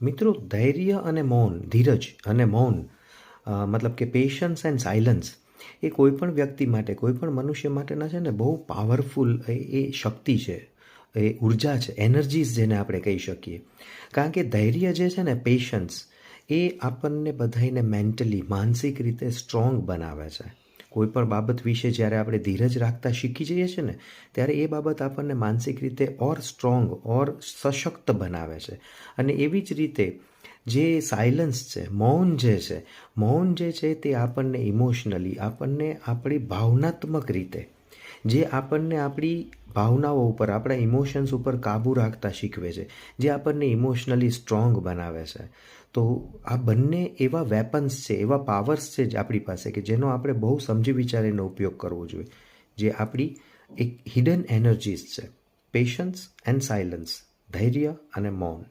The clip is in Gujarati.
મિત્રો, ધૈર્ય અને મૌન, ધીરજ અને મૌન, મતલબ કે પેશન્સ એન્ડ સાયલન્સ એ કોઈ પણ વ્યક્તિ માટે, કોઈ પણ મનુષ્ય માટેના છે ને બહુ પાવરફુલ એ શક્તિ છે, એ ઉર્જા છે, એનર્જીસ જેને આપણે કહી શકીએ. કારણ કે ધૈર્ય જે છે ને, પેશન્સ, એ આપણને બધાને મેન્ટલી, માનસિક રીતે સ્ટ્રોંગ બનાવે છે. કોઈ પણ બાબત વિશે જ્યારે આપણે ધીરજ રાખતા શીખી જઈએ છીએ ને, ત્યારે એ બાબત આપણને માનસિક રીતે ઓર સ્ટ્રોંગ ઓર સશક્ત બનાવે છે. અને એવી જ રીતે જે સાયલન્સ છે, મૌન જે છે, મૌન જે છે તે આપણને ઇમોશનલી, આપણને આપણી ભાવનાત્મક રીતે, જે આપણને આપણી ભાવનાઓ ઉપર, આપણા ઇમોશન્સ ઉપર કાબૂ રાખતા શીખવે છે, જે આપણને ઇમોશનલી સ્ટ્રોંગ બનાવે છે. તો આ બંને એવા વેપન્સ છે, એવા પાવર્સ છે જ આપણી પાસે, કે જેનો આપણે બહુ સમજી વિચારીને ઉપયોગ કરવો જોઈએ, જે આપણી એક હિડન એનર્જીસ છે. પેશન્સ એન્ડ સાયલન્સ, ધૈર્ય અને મૌન.